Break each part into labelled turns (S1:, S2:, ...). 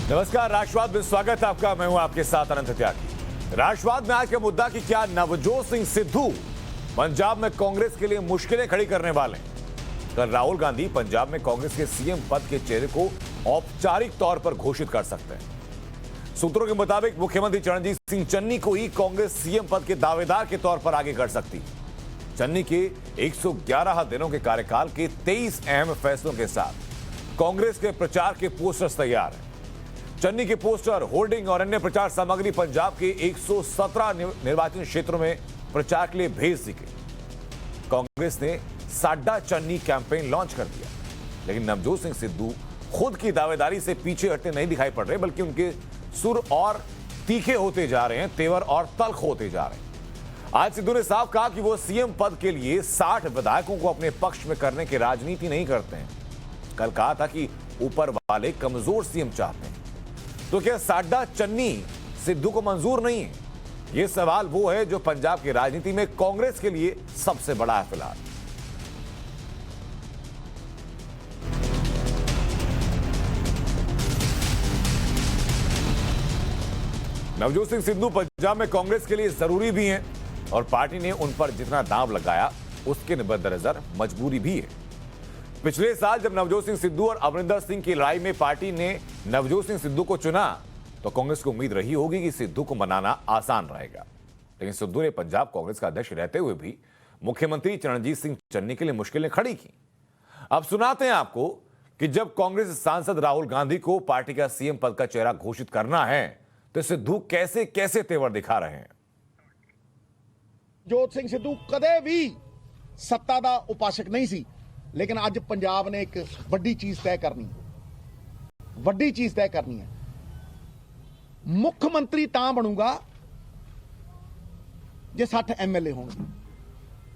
S1: नमस्कार, राष्ट्रवाद में स्वागत है आपका। मैं हूं आपके साथ अनंत त्यागी। राष्ट्रवाद में आज का मुद्दा कि क्या नवजोत सिंह सिद्धू पंजाब में कांग्रेस के लिए मुश्किलें खड़ी करने वाले हैं। कल राहुल गांधी पंजाब में कांग्रेस के सीएम पद के चेहरे को औपचारिक तौर पर घोषित कर सकते हैं। सूत्रों के मुताबिक मुख्यमंत्री चरणजीत सिंह चन्नी को ही कांग्रेस सीएम पद के दावेदार के तौर पर आगे कर सकती है। चन्नी के 111 दिनों के कार्यकाल के 23 अहम फैसलों के साथ कांग्रेस के प्रचार के पोस्टर्स तैयार हैं। चन्नी के पोस्टर, होर्डिंग और अन्य प्रचार सामग्री पंजाब के 117 निर्वाचन क्षेत्रों में प्रचार के लिए भेज दी गई। कांग्रेस ने साडा चन्नी कैंपेन लॉन्च कर दिया, लेकिन नवजोत सिंह सिद्धू खुद की दावेदारी से पीछे हटते नहीं दिखाई पड़ रहे, बल्कि उनके सुर और तीखे होते जा रहे हैं, तेवर और तल्ख होते जा रहे हैं। आज सिद्धू ने साफ कहा कि वो सीएम पद के लिए 60 विधायकों को अपने पक्ष में करने की राजनीति नहीं करते हैं। कल कहा था कि ऊपर वाले कमजोर सीएम चाहते हैं, तो क्या साडा चन्नी सिद्धू को मंजूर नहीं है? यह सवाल वो है जो पंजाब की राजनीति में कांग्रेस के लिए सबसे बड़ा है फिलहाल। नवजोत सिंह सिद्धू पंजाब में कांग्रेस के लिए जरूरी भी हैं और पार्टी ने उन पर जितना दांव लगाया उसके मद्देनजर मजबूरी भी है। पिछले साल जब नवजोत सिंह सिद्धू और अमरिंदर सिंह की लड़ाई में पार्टी ने नवजोत सिंह सिद्धू को चुना, तो कांग्रेस को उम्मीद रही होगी कि सिद्धू को मनाना आसान रहेगा। लेकिन सिद्धू ने पंजाब कांग्रेस का अध्यक्ष रहते हुए भी मुख्यमंत्री चरणजीत सिंह चन्नी के लिए मुश्किलें खड़ी की। अब सुनाते हैं आपको कि जब कांग्रेस सांसद राहुल गांधी को पार्टी का सीएम पद का चेहरा घोषित करना है, तो सिद्धू कैसे कैसे तेवर दिखा रहे हैं।
S2: नवजोत सिंह सिद्धू कदे भी सत्ता का उपासक नहीं सी, लेकिन आज पंजाब ने एक वड्डी चीज तय करनी है। मुख्यमंत्री तां बनूंगा जे 60 एमएलए होंगे।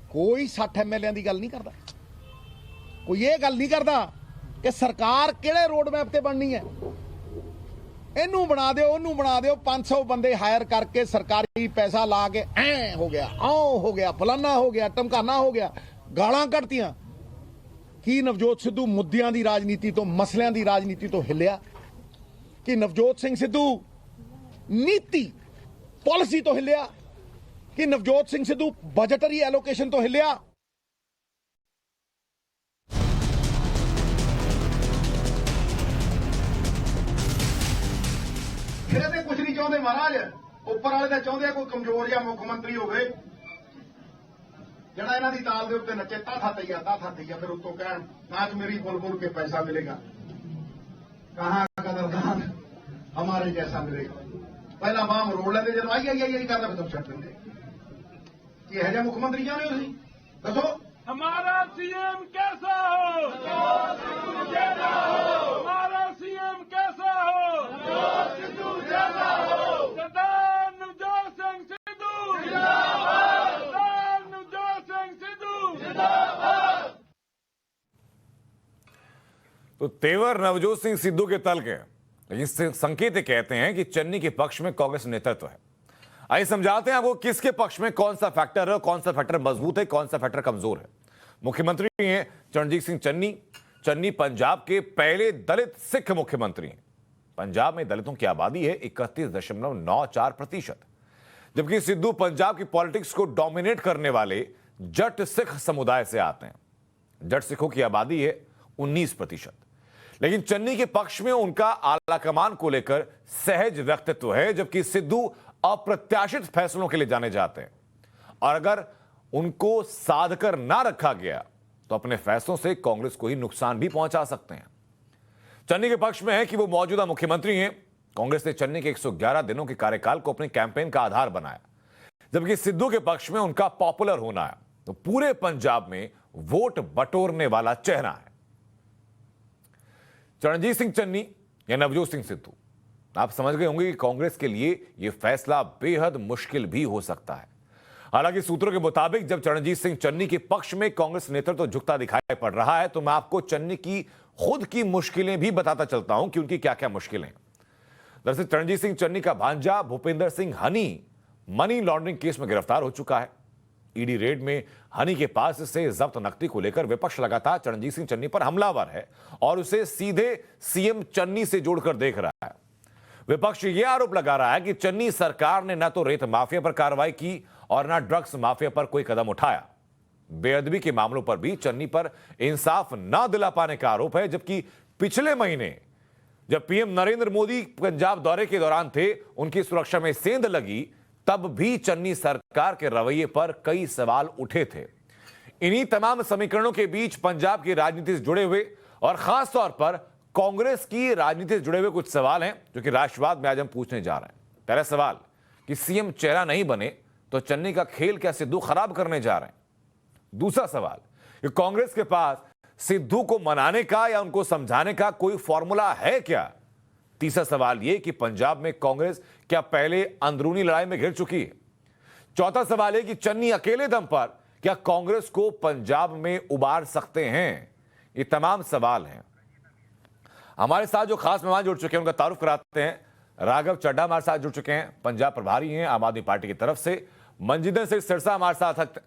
S2: कोई 60 एमएलए की गल नहीं करता, कोई ये गल नहीं करता कि सरकार किहड़े रोड मैप ते बननी है। इनू बना दो, ओनू बना दो, 500 बंदे हायर करके सरकारी पैसा ला के ऐ हो गया, आओ हो गया, फलाना हो गया, टमकाना हो गया, गालां कटतियां। कि नवजोत सिद्धू मुद्दियां दी राजनीति तो, मसलियां दी राजनीति तो हिलिया? कि नवजोत सिंह सिद्धू नीति पॉलिसी तो हिलिया? कि नवजोत सिंह सिद्धू बजटरी एलोकेशन तो हिलिया?
S3: फिर कुछ नहीं चाहते महाराज, ऊपर वाले तो चाहते कोई कमजोर या मुख्यमंत्री हो गए जरा इन्हों की ताल के उत्ते नचे, था तैया, फिर उत्तों कह नाच मेरी बोल के पैसा मिलेगा। कहाँ कदरदान हमारे जैसा मिलेगा। पहला मां मरोड़ लेंगे, जब आई करता फिर तुम छट देंगे। कि है मुख्यमंत्री चाहते हो सी दसो?
S4: हमारा सीएम कैसा हो? हमारा सीएम कैसा हो? सरदार नवजोत सिंह सिद्धू जिंदाबाद! सरदार नवजोत सिंह सिद्धू जिंदाबाद!
S1: तो तेवर नवजोत सिंह सिद्धू के तल्ख है, लेकिन संकेत कहते हैं कि चन्नी के पक्ष में कांग्रेस नेतृत्व है। आइए समझाते हैं आपको किसके पक्ष में कौन सा फैक्टर है, कौन सा फैक्टर मजबूत है, कौन सा फैक्टर कमजोर है। मुख्यमंत्री हैं चरणजीत सिंह चन्नी। चन्नी पंजाब के पहले दलित सिख मुख्यमंत्री हैं। पंजाब में दलितों की आबादी है 31.94%, जबकि सिद्धू पंजाब की पॉलिटिक्स को डोमिनेट करने वाले जट सिख समुदाय से आते हैं। जट सिखों की आबादी है 19%, लेकिन चन्नी के पक्ष में उनका आलाकमान को लेकर सहज व्यक्तित्व है, जबकि सिद्धू अप्रत्याशित फैसलों के लिए जाने जाते हैं और अगर उनको साध कर ना रखा गया तो अपने फैसलों से कांग्रेस को ही नुकसान भी पहुंचा सकते हैं। चन्नी के पक्ष में है कि वो मौजूदा मुख्यमंत्री हैं। कांग्रेस ने चन्नी के 111 दिनों के कार्यकाल को अपने कैंपेन का आधार बनाया, जबकि सिद्धू के पक्ष में उनका पॉपुलर होना है। तो पूरे पंजाब में वोट बटोरने वाला चेहरा है चरणजीत सिंह चन्नी या नवजोत सिंह सिद्धू। आप समझ गए होंगे कि कांग्रेस के लिए यह फैसला बेहद मुश्किल भी हो सकता है। हालांकि सूत्रों के मुताबिक जब चरणजीत सिंह चन्नी के पक्ष में कांग्रेस नेतृत्व झुकता दिखाई पड़ रहा है, तो मैं आपको चन्नी की खुद की मुश्किलें भी बताता चलता हूं कि उनकी क्या क्या मुश्किलें। दरअसल चरणजीत सिंह चन्नी का भांजा Bhupendra Singh Honey money laundering case में गिरफ्तार हो चुका है। ईडी रेड में हनी के पास से जब्त नकदी को लेकर विपक्ष लगातार चरणजीत सिंह चन्नी पर हमलावर है और उसे सीधे सीएम चन्नी से जोड़कर देख रहा है। विपक्ष ये आरोप लगा रहा है कि चन्नी सरकार ने न तो रेत माफिया पर कार्रवाई की और न ड्रग्स माफिया पर कोई कदम उठाया। बेअदबी के मामलों पर भी चन्नी पर इंसाफ न दिला पाने का आरोप है, जबकि पिछले महीने जब पीएम नरेंद्र मोदी पंजाब दौरे के दौरान थे, उनकी सुरक्षा में सेंध लगी, तब भी चन्नी सरकार के रवैये पर कई सवाल उठे थे। इन्हीं तमाम समीकरणों के बीच पंजाब की राजनीति से जुड़े हुए और खास तौर पर कांग्रेस की राजनीति से जुड़े हुए कुछ सवाल हैं जो कि राष्ट्रवाद में आज हम पूछने जा रहे हैं। पहला सवाल कि सीएम चेहरा नहीं बने तो चन्नी का खेल क्या सिद्धू खराब करने जा रहे हैं? दूसरा सवाल कि कांग्रेस के पास सिद्धू को मनाने का या उनको समझाने का कोई फॉर्मूला है क्या? तीसरा सवाल यह कि पंजाब में कांग्रेस क्या पहले अंदरूनी लड़ाई में घिर चुकी है? चौथा सवाल है कि चन्नी अकेले दम पर क्या कांग्रेस को पंजाब में उबार सकते हैं? ये तमाम सवाल हैं। हमारे साथ जो खास मेहमान जुड़ चुके हैं उनका तारुफ कराते हैं। राघव चड्ढा हमारे साथ जुड़ चुके हैं, पंजाब प्रभारी हैं आम आदमी पार्टी की तरफ से। मंजिंदर सिंह सिरसा हमारे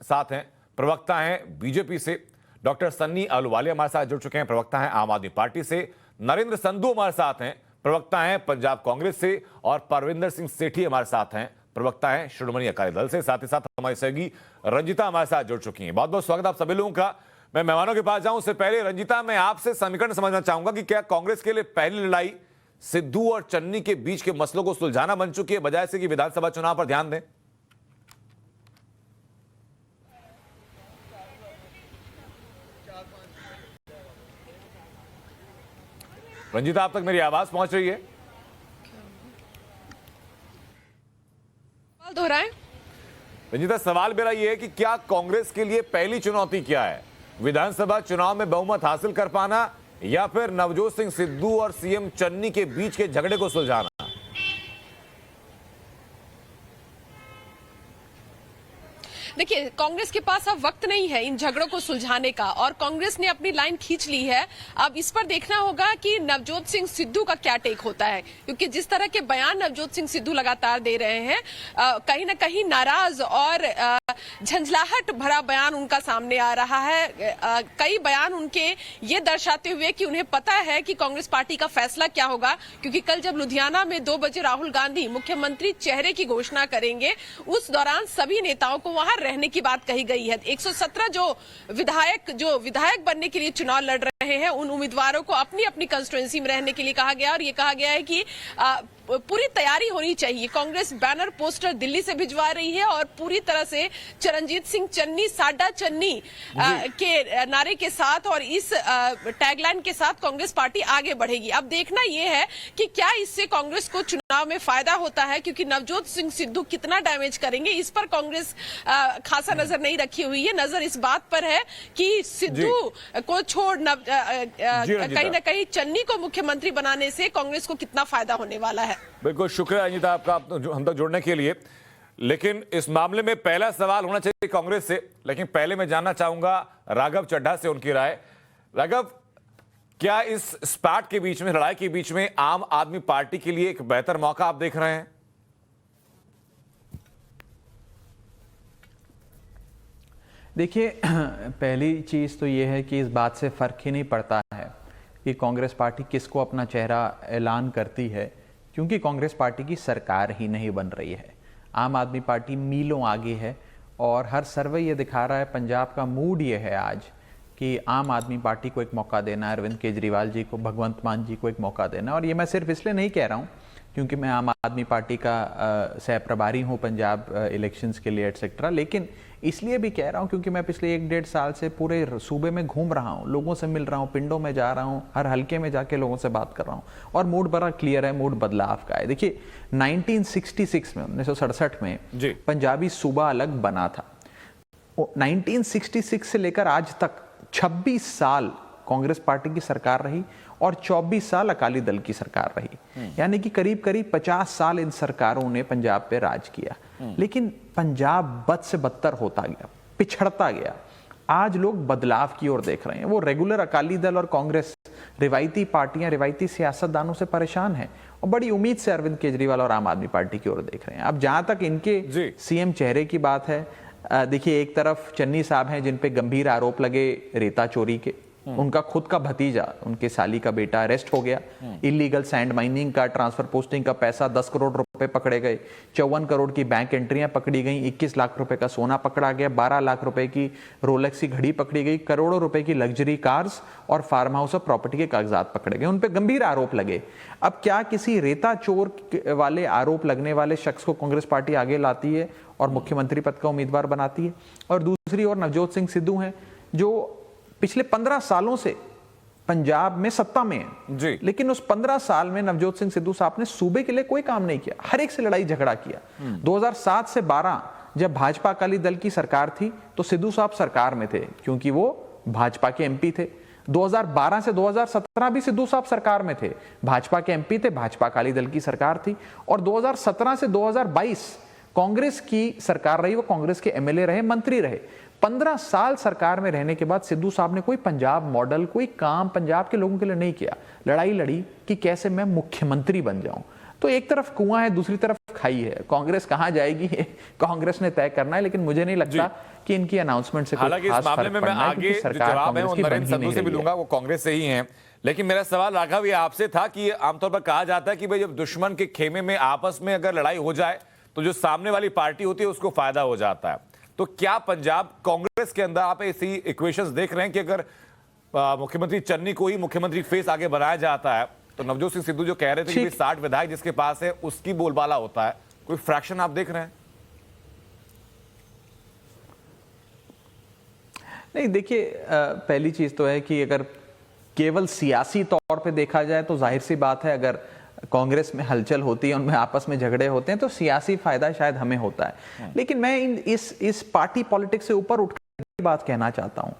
S1: साथ हैं, प्रवक्ता हैं बीजेपी से। डॉक्टर सन्नी अहलुवालिया हमारे साथ जुड़ चुके हैं, प्रवक्ता हैं आम आदमी पार्टी से। नरेंद्र संधू हमारे साथ हैं, प्रवक्ता हैं पंजाब कांग्रेस से। और परविंदर सिंह सेठी हमारे साथ हैं, प्रवक्ता हैं श्रोमणी अकाली दल से। साथ ही साथ हमारी सहयोगी रंजिता हमारे साथ जुड़ चुकी हैं। बहुत बहुत स्वागत आप सभी लोगों का। मैं मेहमानों के पास जाऊं उससे पहले रंजिता, मैं आपसे समीकरण समझना चाहूंगा कि क्या कांग्रेस के लिए पहली लड़ाई सिद्धू और चन्नी के बीच के मसलों को सुलझाना बन चुकी है, बजाय से कि विधानसभा चुनाव पर ध्यान दें? रंजिता, आप तक मेरी आवाज पहुंच रही है?
S5: दोहराएं।
S1: रंजिता, सवाल मेरा यह है कि क्या कांग्रेस के लिए पहली चुनौती क्या है? विधानसभा चुनाव में बहुमत हासिल कर पाना या फिर नवजोत सिंह सिद्धू और सीएम चन्नी के बीच के झगड़े को सुलझाना?
S5: देखिए, कांग्रेस के पास अब वक्त नहीं है इन झगड़ों को सुलझाने का और कांग्रेस ने अपनी लाइन खींच ली है। अब इस पर देखना होगा कि नवजोत सिंह सिद्धू का क्या टेक होता है, क्योंकि जिस तरह के बयान नवजोत सिंह सिद्धू लगातार दे रहे हैं, कहीं ना कहीं नाराज और झंझलाहट भरा बयान उनका सामने आ रहा है। कई बयान उनके ये दर्शाते हुए कि उन्हें पता है कि कांग्रेस पार्टी का फैसला क्या होगा, क्योंकि कल जब लुधियाना में 2 बजे राहुल गांधी मुख्यमंत्री चेहरे की घोषणा करेंगे, उस दौरान सभी नेताओं को वहां रहने की बात कही गई है। 117 जो विधायक बनने के लिए चुनाव लड़ रहे हैं, उन उम्मीदवारों को अपनी अपनी कंस्टिट्यूएंसी में रहने के लिए कहा गया और ये कहा गया है कि पूरी तैयारी होनी चाहिए। कांग्रेस बैनर पोस्टर दिल्ली से भिजवा रही है और पूरी तरह से चरणजीत सिंह चन्नी साडा चन्नी के नारे के साथ और इस टैगलाइन के साथ कांग्रेस पार्टी आगे बढ़ेगी। अब देखना यह है कि क्या इससे कांग्रेस को चुनाव में फायदा होता है, क्योंकि नवजोत सिंह सिद्धू कितना डैमेज करेंगे इस पर कांग्रेस खासा नजर नहीं रखी हुई है। नजर इस बात पर है कि सिद्धू को छोड़ कहीं ना कहीं चन्नी को मुख्यमंत्री बनाने से कांग्रेस को कितना फायदा होने वाला है।
S1: बिल्कुल, शुक्रिया रंजिता आपका हम तक जुड़ने के लिए। लेकिन इस मामले में पहला सवाल होना चाहिए कांग्रेस से, लेकिन पहले मैं जानना चाहूंगा राघव चड्ढा से उनकी राय। राघव, क्या इस स्पैट के बीच में, लड़ाई के बीच में आम आदमी पार्टी के लिए एक बेहतर मौका आप देख रहे हैं?
S6: देखिए, पहली चीज़ तो ये है कि इस बात से फ़र्क ही नहीं पड़ता है कि कांग्रेस पार्टी किसको अपना चेहरा ऐलान करती है, क्योंकि कांग्रेस पार्टी की सरकार ही नहीं बन रही है। आम आदमी पार्टी मीलों आगे है और हर सर्वे ये दिखा रहा है, पंजाब का मूड ये है आज कि आम आदमी पार्टी को एक मौका देना है, अरविंद केजरीवाल जी को, भगवंत मान जी को एक मौका देना है। और ये मैं सिर्फ इसलिए नहीं कह रहा हूँ क्योंकि मैं आम आदमी पार्टी का सह प्रभारी हूँ पंजाब इलेक्शंस के लिए एटसेट्रा, लेकिन इसलिए भी कह रहा हूँ क्योंकि मैं पिछले 1-1.5 साल से पूरे सूबे में घूम रहा हूँ, लोगों से मिल रहा हूँ, पिंडों में जा रहा हूँ, हर हलके में जाके लोगों से बात कर रहा हूँ और मूड बड़ा क्लियर है, मूड बदलाव का है। देखिए, 1966 में 1967 में पंजाबी सूबा अलग बना था। 1966 से लेकर आज तक 26 साल कांग्रेस पार्टी की सरकार रही और 24 साल अकाली दल की सरकार रही, यानी कि करीब करीब 50 साल इन सरकारों ने पंजाब पे राज किया। लेकिन पंजाब बद से बदतर होता गया, पिछड़ता गया। आज लोग बदलाव की ओर देख रहे हैं। वो रेगुलर अकाली दल और कांग्रेस, रिवायती पार्टियां, रिवायती सियासतदानों से परेशान हैं और बड़ी उम्मीद से अरविंद केजरीवाल और आम आदमी पार्टी की ओर देख रहे हैं। अब जहां तक इनके सीएम चेहरे की बात है, देखिए, एक तरफ चन्नी साहब हैं जिन पे गंभीर आरोप लगे रेता चोरी के, उनका खुद का भतीजा, उनके साली का बेटा अरेस्ट हो गया। इलीगल सैंड माइनिंग का, ट्रांसफर पोस्टिंग का पैसा 10 करोड़ रुपए पकड़े गए, 54 करोड़ की बैंक एंट्रियां पकड़ी गई, 21 लाख रुपए का सोना पकड़ा गया, 12 लाख रुपए की रोलेक्स की घड़ी पकड़ी गई, करोड़ों रुपए की लग्जरी कार्स और फार्म हाउस और प्रॉपर्टी के कागजात पकड़े गए। उन पे गंभीर आरोप लगे। अब क्या किसी रेता चोर वाले आरोप लगने वाले शख्स को कांग्रेस पार्टी आगे लाती है और मुख्यमंत्री पद का उम्मीदवार बनाती है? और दूसरी ओर नवजोत सिंह सिद्धू हैं जो पिछले 15 सालों से पंजाब में सत्ता में है
S1: जी।
S6: लेकिन उस 15 साल में नवजोत सिंह सिद्धू साहब ने सूबे के लिए कोई काम नहीं किया, हर एक से लड़ाई झगड़ा किया। 2007 से 12 जब भाजपा अकाली दल की सरकार थी तो सिद्धू साहब सरकार में थे क्योंकि वो भाजपा के एमपी थे। 2012 से 2017 भी सिद्धू साहब सरकार में थे, भाजपा के एमपी थे, भाजपा अकाली दल की सरकार थी। और 2017 से 2022 कांग्रेस की सरकार रही, वो कांग्रेस के एमएलए रहे, मंत्री रहे। 15 साल सरकार में रहने के बाद सिद्धू साहब ने कोई पंजाब मॉडल, कोई काम पंजाब के लोगों के लिए नहीं किया। लड़ाई लड़ी कि कैसे मैं मुख्यमंत्री बन जाऊं। तो एक तरफ कुआं है, दूसरी तरफ खाई है। कांग्रेस कहां जाएगी कांग्रेस ने तय करना है, लेकिन मुझे नहीं लगता कि इनकी अनाउंसमेंट से
S1: हालांकि इस मामले में मैं आगे जो जवाब है वो नरेंद्र संधू से भी लूंगा, वो कांग्रेस से ही हैं। लेकिन मेरा सवाल राघव ये आपसे था कि आमतौर पर कहा जाता है कि भाई जब दुश्मन के खेमे में आपस में अगर लड़ाई हो जाए तो जो सामने वाली पार्टी होती है उसको फायदा हो जाता है। तो क्या पंजाब कांग्रेस के अंदर आप ऐसी इक्वेशंस देख रहे हैं कि अगर मुख्यमंत्री चन्नी को ही मुख्यमंत्री फेस आगे बनाया जाता है तो नवजोत सिंह सिद्धू जो कह रहे थे कि 60 विधायक जिसके पास है उसकी बोलबाला होता है, कोई फ्रैक्शन आप देख रहे हैं?
S6: नहीं, देखिए पहली चीज तो है कि अगर केवल सियासी तौर पे देखा जाए तो जाहिर सी बात है, अगर कांग्रेस में हलचल होती है, उनमें आपस में झगड़े होते हैं तो सियासी फायदा शायद हमें होता है। लेकिन मैं इस पार्टी पॉलिटिक्स से ऊपर उठकर बात कहना चाहता हूं।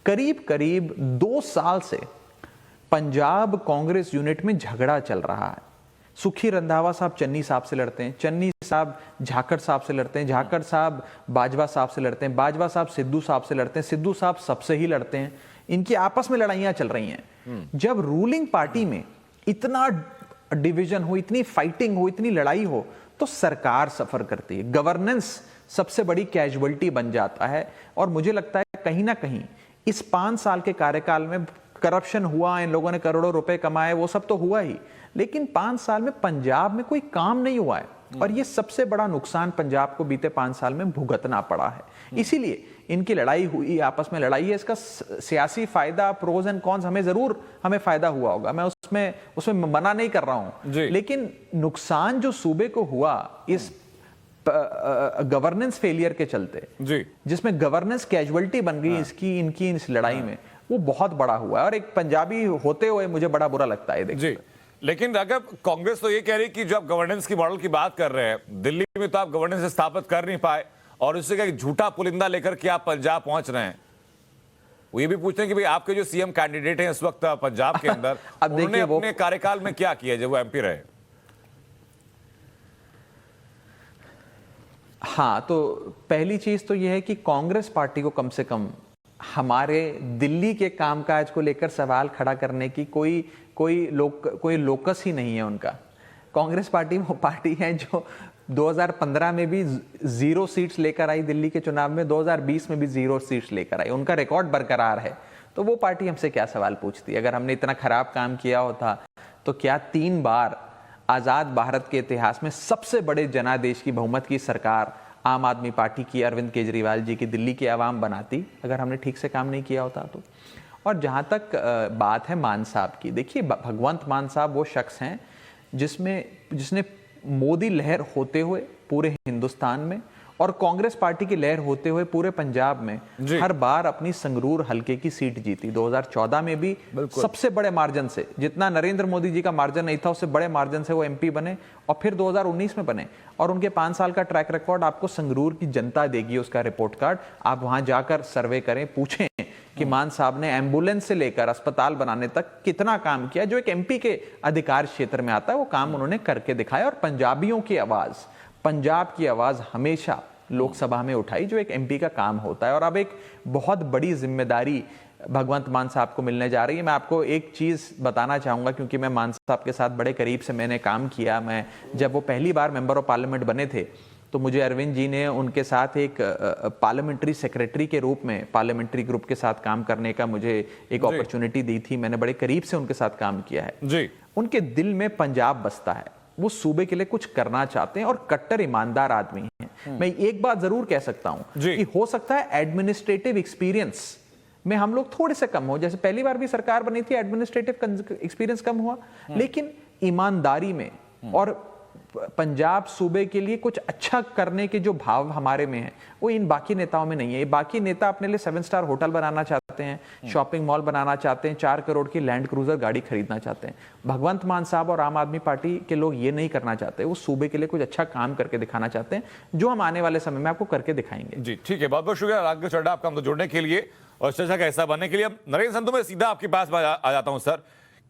S6: करीब करीब 2 साल से पंजाब कांग्रेस यूनिट में झगड़ा चल रहा है। सुखी रंधावा साहब चन्नी साहब से लड़ते हैं, चन्नी साहब झाकड़ साहब से लड़ते हैं, झाकड़ साहब बाजवा साहब से लड़ते हैं, बाजवा साहब सिद्धू साहब से लड़ते हैं, सिद्धू साहब सबसे ही लड़ते हैं। इनकी आपस में लड़ाइयां चल रही हैं। जब रूलिंग पार्टी में इतना डिवीजन हो, इतनी फाइटिंग हो, इतनी लड़ाई हो, तो सरकार सफर करती है, गवर्नेंस सबसे बड़ी कैजुअलिटी बन जाता है। और मुझे लगता है कहीं ना कहीं इस 5 साल के कार्यकाल में करप्शन हुआ, इन लोगों ने करोड़ों रुपए कमाए, वो सब तो हुआ ही, लेकिन 5 साल में पंजाब में कोई काम नहीं हुआ है। और ये सबसे बड़ा नुकसान पंजाब को बीते 5 साल में भुगतना पड़ा है। इसीलिए इनकी लड़ाई हुई, आपस में लड़ाई है। इसका सियासी फायदा, प्रोज एंड कॉन्स हमें फायदा हुआ होगा, मैं उसमें मना नहीं कर रहा हूं, लेकिन नुकसान जो सूबे को हुआ इस गवर्नेंस फेलियर के चलते, जिसमें गवर्नेंस कैजुअलिटी बन गई इनकी इस लड़ाई में, वो बहुत बड़ा हुआ है। और एक पंजाबी होते हुए मुझे बड़ा बुरा लगता है देखिए।
S1: लेकिन राघव, कांग्रेस तो ये कह रही कि जो आप गवर्नेंस की मॉडल की बात कर रहे हैं, दिल्ली में तो आप गवर्नेंस स्थापित कर नहीं पाए और उससे क्या झूठा पुलिंदा लेकर के आप पंजाब पहुंच रहे हैं। वो ये भी पूछते हैं कि भाई आपके जो सीएम कैंडिडेट हैं इस वक्त पंजाब के अंदर
S6: अब
S1: उन्होंने अपने कार्यकाल में क्या किया जब वो एमपी रहे?
S6: हाँ, तो पहली चीज तो यह है कि कांग्रेस पार्टी को कम से कम हमारे दिल्ली के कामकाज को लेकर सवाल खड़ा करने की कोई लोकस ही नहीं है उनका। कांग्रेस पार्टी वो पार्टी है जो 2015 में भी 0 सीट्स लेकर आई दिल्ली के चुनाव में, 2020 में भी 0 सीट्स लेकर आई, उनका रिकॉर्ड बरकरार है। तो वो पार्टी हमसे क्या सवाल पूछती है? अगर हमने इतना खराब काम किया होता तो क्या 3 बार आजाद भारत के इतिहास में सबसे बड़े जनादेश की बहुमत की सरकार आम आदमी पार्टी की, अरविंद केजरीवाल जी की, दिल्ली की आवाम बनाती अगर हमने ठीक से काम नहीं किया होता तो? और जहां तक बात है मान साहब की, देखिए भगवंत मान साहब वो शख्स हैं जिसने मोदी लहर होते हुए पूरे हिंदुस्तान में और कांग्रेस पार्टी की लहर होते हुए पूरे पंजाब में हर बार अपनी संगरूर हलके की सीट जीती। 2014 में भी सबसे बड़े मार्जिन से, जितना नरेंद्र मोदी जी का मार्जिन नहीं था उससे बड़े मार्जिन से वो एमपी बने और फिर 2019 में बने। और उनके 5 साल का ट्रैक रिकॉर्ड आपको संगरूर की जनता देगी, उसका रिपोर्ट कार्ड। आप वहां जाकर सर्वे करें, पूछें कि मान साहब ने एम्बुलेंस से लेकर अस्पताल बनाने तक कितना काम किया, जो एक एमपी के अधिकार क्षेत्र में आता है वो काम उन्होंने करके दिखाया। और पंजाबियों की आवाज, पंजाब की आवाज हमेशा लोकसभा में उठाई, जो एक एमपी का काम होता है। और अब एक बहुत बड़ी जिम्मेदारी भगवंत मान साहब को मिलने जा रही है। मैं आपको एक चीज बताना चाहूंगा, क्योंकि मैं मान साहब के साथ बड़े करीब से मैंने काम किया। मैं जब वो पहली बार मेंबर ऑफ पार्लियामेंट बने थे तो मुझे अरविंद जी ने उनके साथ एक पार्लियामेंट्री सेक्रेटरी के रूप में पार्लियामेंट्री ग्रुप के साथ काम करने का मुझे एक अपॉर्चुनिटी दी थी। मैंने बड़े करीब से उनके साथ काम किया है
S1: जी।
S6: उनके दिल में पंजाब बसता है, वो सूबे के लिए कुछ करना चाहते हैं और कट्टर ईमानदार आदमी हैं। मैं एक बात जरूर कह सकता हूं कि हो सकता है एडमिनिस्ट्रेटिव एक्सपीरियंस में हम लोग थोड़े से कम हो, जैसे पहली बार भी सरकार बनी थी एडमिनिस्ट्रेटिव एक्सपीरियंस कम हुआ, लेकिन ईमानदारी में और पंजाब सूबे के लिए कुछ अच्छा करने के जो भाव हमारे में है वो इन बाकी नेताओं में नहीं है। ये बाकी नेता अपने लिए 7 स्टार होटल बनाना चाहते हैं, शॉपिंग मॉल बनाना चाहते हैं, 4 करोड़ की लैंड क्रूजर गाड़ी खरीदना चाहते हैं। भगवंत मान साहब और आम आदमी पार्टी के लोग ये नहीं करना चाहते, वो सूबे के लिए कुछ अच्छा काम करके दिखाना चाहते हैं, जो हम आने वाले समय में आपको करके दिखाएंगे।
S1: जी ठीक है, बहुत बहुत शुक्रिया राघव चड्ढा आपका हमसे जुड़ने के लिए और चर्चा का हिस्सा बनने के लिए। अब नरेंद्र संधू में सीधा आपके पास आ जाता हूं सर,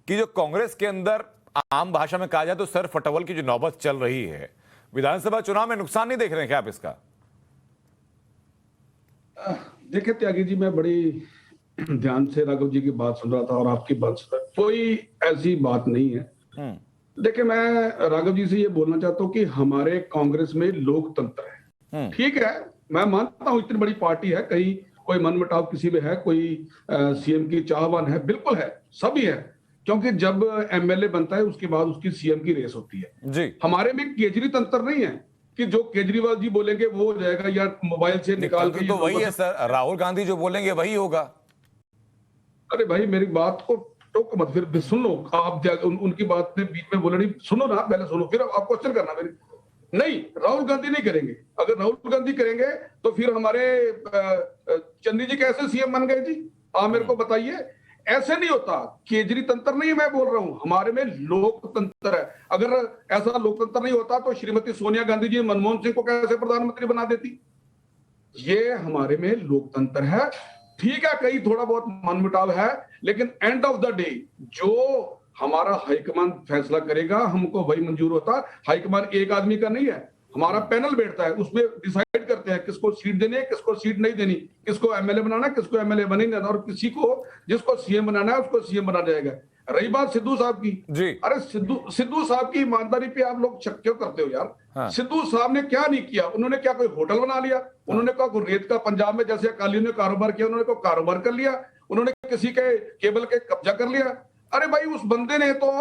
S1: कि जो कांग्रेस के अंदर आम भाषा में कहा जाए तो सर फटवल की जो नौबत चल रही है, विधानसभा चुनाव में नुकसान नहीं देख रहे हैं क्या आप इसका?
S7: देखिए त्यागी जी, मैं बड़ी ध्यान से राघव जी की बात सुन रहा था और आपकी बात सुन रहा, कोई ऐसी बात नहीं है। देखिए, मैं राघव जी से ये बोलना चाहता हूँ कि हमारे कांग्रेस में लोकतंत्र है, ठीक है, मैं मानता हूँ इतनी बड़ी पार्टी है, कहीं कोई मनमुटाव किसी में है, कोई सीएम की चाहवान है, बिल्कुल है, सभी है, क्योंकि जब एमएलए बनता है उसके बाद उसकी सीएम की रेस होती है जी। हमारे में केजरी तंत्र नहीं है कि जो केजरीवाल जी बोलेंगे वो हो जाएगा या मोबाइल से निकाल के,
S1: तो वही है सर, राहुल गांधी जो बोलेंगे वही होगा।
S7: अरे भाई, मेरी बात को टोक मत, फिर सुन लो आप, उनकी बात में बीच में बोले नहीं, सुनो ना, पहले सुनो फिर आप क्वेश्चन करना मेरी। नहीं, राहुल गांधी नहीं करेंगे। अगर राहुल गांधी करेंगे तो फिर हमारे चंदी जी कैसे सीएम बन गए जी? आप मेरे को बताइए। ऐसे नहीं होता, केजरी तंत्र नहीं मैं बोल रहा हूं, हमारे में लोकतंत्र है। अगर ऐसा लोकतंत्र नहीं होता तो श्रीमती सोनिया गांधी जी मनमोहन सिंह को कैसे प्रधानमंत्री बना देती? ये हमारे में लोकतंत्र है। ठीक है, कहीं थोड़ा बहुत मनमुटाव है, लेकिन एंड ऑफ द डे जो हमारा हाईकमान फैसला करेगा हमको वही मंजूर होता। हाईकमान एक आदमी का नहीं है, हमारा पैनल बैठता है, उसमें डिसाइड करते हैं किसको सीट देनी है, किसको सीट नहीं देनी, किसको एमएलए बनाना, किसको एमएलए नहीं देना, और किसी को जिसको सीएम बनाना है उसको सीएम बनाया जाएगा। रही बात सिद्धू साहब की जी, अरे सिद्धू साहब की ईमानदारी पे आप लोग शक क्यों करते हो यार? हाँ। सिद्धू साहब ने क्या नहीं किया? उन्होंने क्या कोई होटल बना लिया? हाँ। उन्होंने क्या कोई रेत का पंजाब में जैसे अकालियों ने कारोबार किया उन्होंने कोई कारोबार कर लिया? उन्होंने किसी के केबल के कब्जा कर लिया? अरे भाई, उस बंदे ने तो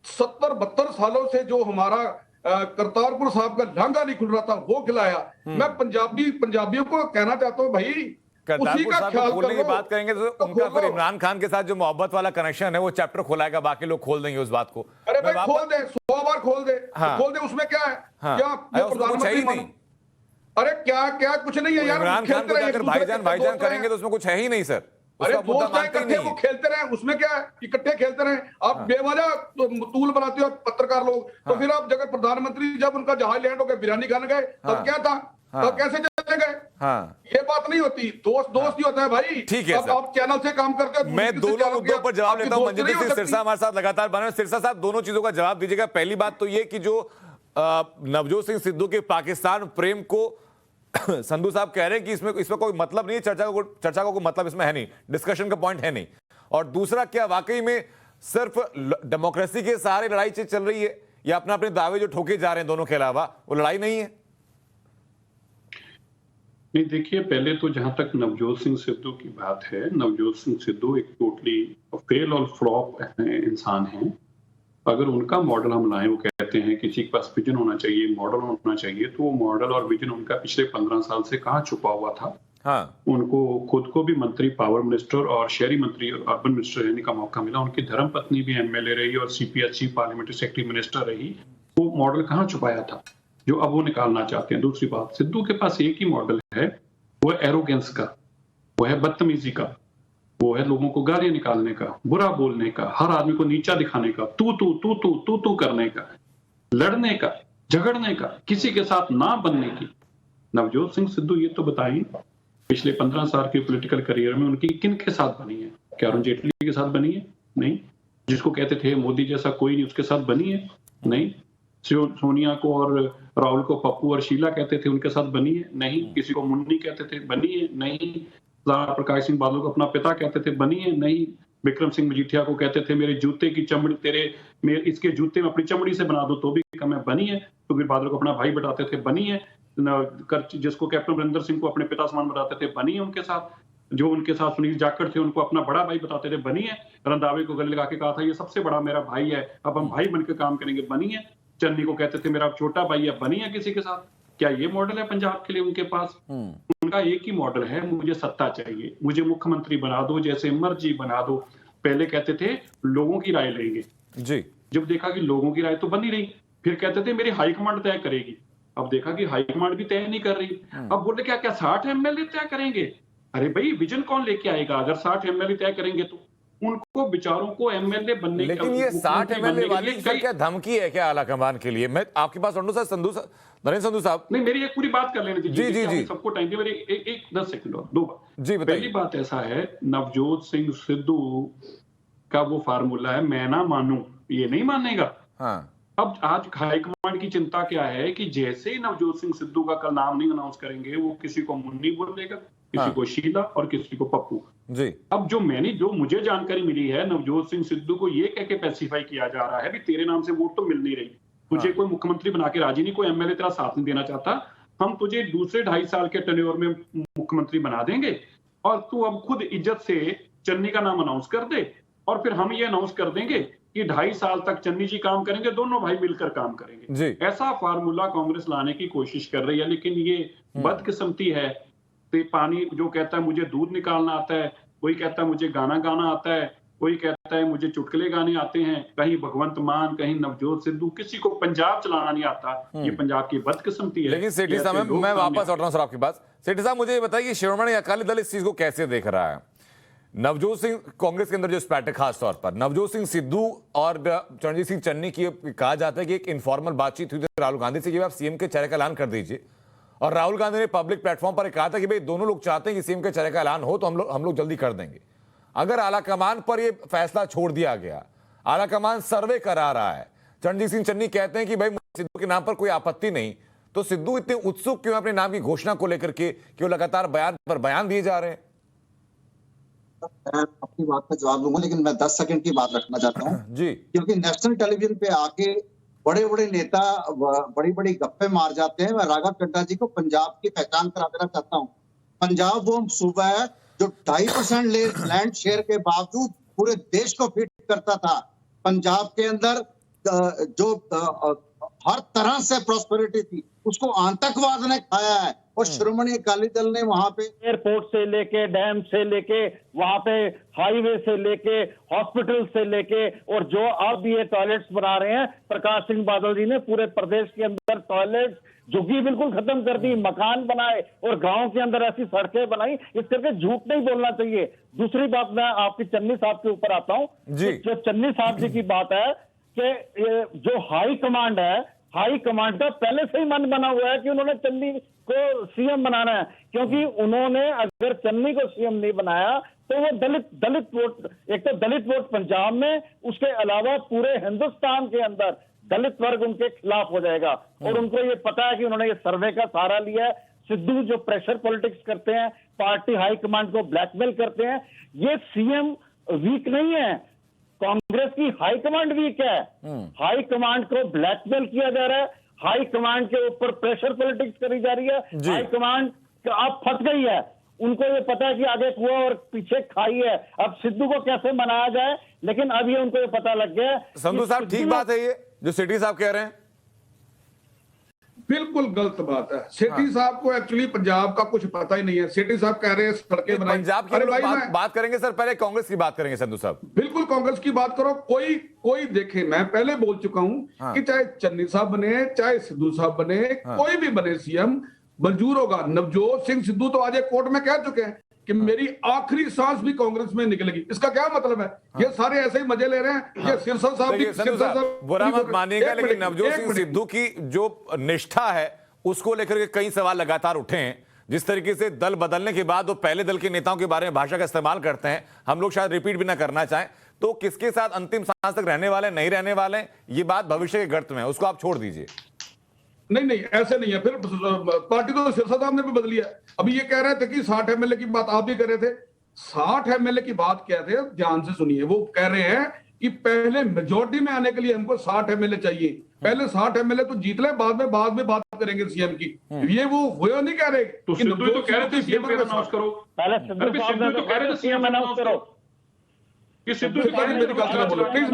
S7: 70-72 सालों से जो हमारा करतारपुर साहब का लांघा नहीं खुल रहा था वो खिलाया। मैं पंजाबियों को कहना चाहता हूँ भाई,
S1: करतारपुर साहब को खोलने की बात करेंगे तो उनका फिर इमरान खान के साथ जो मोहब्बत वाला कनेक्शन है वो चैप्टर खोलाएगा, बाकी लोग खोल देंगे उस बात को।
S7: अरे भाई खोल दे, 100 बार खोल दे, हाँ। खोल दे, उसमें क्या है? हाँ। क्या प्रधानमंत्री नहीं? अरे क्या क्या कुछ नहीं है यार।
S1: इमरान खान को जाकर भाईजान करेंगे तो उसमें कुछ है ही नहीं सर।
S7: अरे दोस्त इकट्ठे वो खेलते रहे, उसमें क्या है? इकट्ठे खेलते रहे। आप बेवजह तूल बनाते हो पत्रकार लोग, तो फिर आप जगह प्रधानमंत्री जब उनका जहाज लैंड हो गया बिरयानी खाने गए तब क्या था? तब कैसे चले गए? ये बात नहीं होती, दोस्त ही होता है भाई। ठीक है, आप चैनल से काम करके
S1: मैं दोनों मुद्दों पर जवाब लेता हूं। मंजिंदर सिंह सिरसा हमारे साथ लगातार बने हुए। सिरसा साहब, दोनों चीजों का जवाब दीजिएगा। पहली बात तो ये कि जो नवजोत सिंह सिद्धू के पाकिस्तान प्रेम को संधू साहब कह रहे हैं कि इसमें कोई मतलब नहीं है, चर्चा का कोई मतलब इसमें है नहीं, डिस्कशन का पॉइंट है नहीं। और दूसरा, क्या वाकई में सिर्फ डेमोक्रेसी के सहारे लड़ाई चल रही है या अपने अपने दावे जो ठोके जा रहे हैं दोनों के अलावा वो लड़ाई नहीं है?
S8: नहीं, देखिए, पहले तो जहां तक नवजोत सिंह सिद्धू की बात है, नवजोत सिंह सिद्धू एक टोटली फेल और फ्लॉप इंसान है। अगर उनका मॉडल हम लाएं, वो कहते हैं किसी के पास विजन होना चाहिए, मॉडल होना चाहिए, तो वो मॉडल और विजन उनका पिछले 15 साल से कहाँ छुपा हुआ था। हाँ। उनको खुद को भी मंत्री, पावर मिनिस्टर और शहरी मंत्री, अर्बन मिनिस्टर रहने का मौका मिला। उनकी धर्मपत्नी भी एमएलए रही और सीपीएच पार्लियामेंट्री सेक्रेटरी मिनिस्टर रही। वो मॉडल कहाँ छुपाया था जो अब वो निकालना चाहते हैं। दूसरी बात, सिद्धू के पास एक ही मॉडल है, वो है एरोगेंस का, वो है बदतमीजी का, वो है लोगों को गालियां निकालने का, बुरा बोलने का, हर आदमी को नीचा दिखाने का, तू करने का, लड़ने का, झगड़ने का, किसी के साथ ना बनने की। नवजोत सिंह सिद्धू ये तो बताएं, पिछले 15 साल के पॉलिटिकल करियर में उनकी किन के साथ बनी है? क्या अरुण जेटली के साथ बनी है? नहीं। जिसको कहते थे मोदी जैसा कोई नहीं, उसके साथ बनी है? नहीं। सोनिया को और राहुल को पप्पू और शीला कहते थे, उनके साथ बनी है? नहीं। किसी को मुन्नी कहते थे, बनी है? नहीं। प्रकाश सिंह बादल को अपना पिता कहते थे, बनी है? नहीं। विक्रम सिंह मजीठिया को कहते थे मेरे जूते की चमड़ी इसके जूते में अपनी चमड़ी से बना दो तो भी कम है, बनी है? सुखबीर बादल को अपना भाई बताते थे, बनी है? जिसको कैप्टन अमरिंदर सिंह को अपने पिता समान बताते थे, बनी है उनके साथ। जो उनके साथ सुनील जाखड़ थे उनको अपना बड़ा भाई बताते थे, बनी है। रंधावे को गले लगा के कहा था ये सबसे बड़ा मेरा भाई है, अब हम भाई बनकर काम करेंगे, बनी है। चन्नी को कहते थे मेरा छोटा भाई है, बनी है किसी के साथ। क्या ये मॉडल है पंजाब के लिए उनके पास? उनका एक ही मॉडल है, मुझे सत्ता चाहिए, मुझे मुख्यमंत्री बना दो, जैसे मर्जी बना दो। पहले कहते थे लोगों की राय लेंगे जी, जब देखा कि लोगों की राय तो बन ही रही, फिर कहते थे मेरी हाईकमांड तय करेगी। अब देखा कि हाईकमांड भी तय नहीं कर रही। अब बोले क्या 60 एमएलए तय करेंगे? अरे भाई विजन कौन लेके आएगा? अगर 60 एमएलए तय करेंगे तो उनको बेचारों को एमएलए बनने,
S1: लेकिन ये 60 एमएलए वाली सर क्या धमकी है क्या आलाकमान के लिए? मैं आपके पास नरेंद्र संधू साहब,
S8: नहीं मेरी एक पूरी बात कर लेने दीजिए।
S1: जी
S8: सबको टाइम दिया, मेरी एक 10 सेकंड और 2 बात
S1: जी बताइए।
S8: पहली बात ऐसा है, नवजोत सिंह सिद्धू का वो फार्मूला है, मैं ना मानूं ये नहीं मानेगा।
S1: हाँ।
S8: अब आज हाईकमांड की चिंता क्या है कि जैसे ही नवजोत सिंह सिद्धू का कल नाम नहीं अनाउंस करेंगे, वो किसी को मुन्नी बोलेगा, किसी को शीला और किसी को पप्पू
S1: जी।
S8: अब जो मुझे जानकारी मिली है, नवजोत सिंह सिद्धू को ये कह के पैसिफाई किया जा रहा है भी तेरे नाम से वोट तो मिल नहीं रही, तुझे कोई मुख्यमंत्री बना के राजी नहीं, कोई एमएलए तेरा साथ नहीं देना चाहता, हम तुझे दूसरे 2.5 साल के टेन्योर में मुख्यमंत्री बना देंगे और तू अब खुद इज्जत से चन्नी का नाम अनाउंस कर दे और फिर हम ये अनाउंस कर देंगे कि 2.5 साल तक चन्नी जी काम करेंगे, दोनों भाई मिलकर काम करेंगे
S1: जी।
S8: ऐसा फार्मूला कांग्रेस लाने की कोशिश कर रही है, लेकिन ये बदकिस्मती है। तो पानी जो कहता है मुझे दूध निकालना आता है, कोई कहता है मुझे गाना गाना आता है, कोई कहता है मुझे चुटकुले गाने आते हैं, कहीं भगवंत मान, कहीं नवजोत सिद्धू, किसी को पंजाब चलाना नहीं आता। ये पंजाब की बदकिस्मती है।
S1: लेकिन सेठी साहब, मैं वापस लौट रहा हूं सर आपके पास। सेठी साहब मुझे ये बताइए, शिरोमणि अकाली दल इस चीज को कैसे देख रहा है? नवजोत सिंह, कांग्रेस के अंदर जो स्पैटर खास तौर पर नवजोत सिंह सिद्धू और चरणजीत सिंह चन्नी की कहा जाता है कि एक इनफॉर्मल बातचीत हुई थी राहुल गांधी से कि आप सीएम के चेहरे का ऐलान कर दीजिए, और राहुल गांधी ने पब्लिक प्लेटफॉर्म पर कहा था कि भाई दोनों लोग चाहते हैं कि सीएम के चेहरे का ऐलान हो तो हम लोग जल्दी कर देंगे। अगर आलाकमान पर यह फैसला छोड़ दिया गया, आलाकमान सर्वे करा रहा है, चरणजीत सिंह चन्नी कहते हैं कि भाई सिद्धू के नाम पर कोई आपत्ति नहीं, तो सिद्धू इतने उत्सुक क्यों अपने नाम की घोषणा को लेकर के कि वो लगातार बयान पर बयान दिए जा रहे हैं?
S9: मैं अपनी बात का जवाब दूंगा, लेकिन मैं 10 सेकंड की बात रखना चाहता हूँ
S1: जी,
S9: क्योंकि नेशनल टेलीविजन पे आके बड़े बड़े नेता बड़ी बड़ी गप्पे मार जाते हैं। मैं राघव चड्ढा जी को पंजाब की पहचान करा देना चाहता हूँ। पंजाब वो सूबा है जो 2.5% लैंड शेयर के बावजूद पूरे देश को फीड करता था। पंजाब के अंदर जो हर तरह से प्रॉस्पेरिटी थी, उसको आतंकवाद ने खाया है, और शिरोमणि अकाली दल ने वहां पे
S10: एयरपोर्ट से लेके, डैम से लेके, वहां पे हाईवे से लेके, हॉस्पिटल से लेके, और जो अब ये टॉयलेट्स बना रहे हैं, प्रकाश सिंह बादल जी ने पूरे प्रदेश के अंदर टॉयलेट झुग्गी बिल्कुल खत्म कर दी, मकान बनाए और गांव के अंदर ऐसी सड़कें बनाई। इस करके झूठ नहीं बोलना चाहिए। दूसरी बात, मैं आपकी चन्नी साहब के ऊपर आता हूँ। जो चन्नी साहब जी की बात है कि जो हाई कमांड है, हाई कमांड का पहले से ही मन बना हुआ है कि उन्होंने चन्नी को सीएम बनाना है, क्योंकि उन्होंने अगर चन्नी को सीएम नहीं बनाया तो वो दलित वोट, एक तो दलित वोट पंजाब में, उसके अलावा पूरे हिंदुस्तान के अंदर दलित वर्ग उनके खिलाफ हो जाएगा। और उनको ये पता है कि उन्होंने ये सर्वे का सहारा लिया है। सिद्धू जो प्रेशर पॉलिटिक्स करते हैं, पार्टी हाईकमांड को ब्लैकमेल करते हैं, ये सीएम वीक नहीं है, कांग्रेस की हाईकमांड वीक है। हाईकमांड को ब्लैकमेल किया जा रहा है, हाईकमांड के ऊपर प्रेशर पॉलिटिक्स करी जा रही है, हाईकमांड अब फंस गई है। उनको ये पता है कि आगे कुआ और पीछे खाई है, अब सिद्धू को कैसे मनाया जाए, लेकिन अब ये उनको ये पता लग गया।
S1: संधू साहब ठीक बात है ये जो सेठी साहब कह रहे हैं?
S7: बिल्कुल गलत बात है। सेठी साहब को एक्चुअली पंजाब का कुछ पता ही नहीं है। सेठी साहब कह रहे हैं सड़कें बनाई।
S1: पंजाब की बात करेंगे सर, पहले कांग्रेस की बात करेंगे संधू साहब।
S7: बिल्कुल कांग्रेस की बात करो। कोई देखे, मैं पहले बोल चुका हूं कि चाहे चन्नी साहब बने, चाहे सिद्धू साहब बने, कोई भी बने सीएम, मंजूर होगा। नवजोत सिंह सिद्धू तो आज एक कोर्ट में कह चुके हैं कि मेरी आखिरी सांस भी कांग्रेस में निकलेगी। इसका क्या मतलब है? ये सारे ऐसे ही मजे ले रहे हैं। ये सिरसा साहब
S1: बुरा मत मानिएगा, लेकिन नवजोत सिंह सिद्धू की जो निष्ठा है उसको लेकर के कई सवाल लगातार उठे हैं। जिस तरीके से दल बदलने के बाद वो पहले दल के नेताओं के बारे में भाषा का इस्तेमाल करते हैं, हम लोग शायद रिपीट भी ना करना चाहें, तो किसके साथ अंतिम सांस तक रहने वाले नहीं रहने वाले, ये बात भविष्य के गर्त में है, उसको आप छोड़ दीजिए।
S7: नहीं ऐसे नहीं है। फिर पार्टी तो सिरसा साहब ने भी बदली है। अभी ये कह रहे थे कि 60 एमएलए की बात आप भी कर रहे थे। 60 एमएलए की बात क्या थे, ध्यान से सुनिए। वो कह रहे हैं कि पहले मेजोरिटी में आने के लिए हमको 60 एमएलए चाहिए, पहले 60 एमएलए तो जीत ले, बाद में बात करेंगे सीएम की। ये वो नहीं कह रहे
S8: तो
S7: कि
S8: सिद्धू तो कह रहे थे सीएम अनाउंस करो,
S10: पहले सिद्धू साहब ने तो कह रहे थे सीएम अनाउंस करो
S8: कि सिद्धू
S7: मेरी गल चला बोलो प्लीज,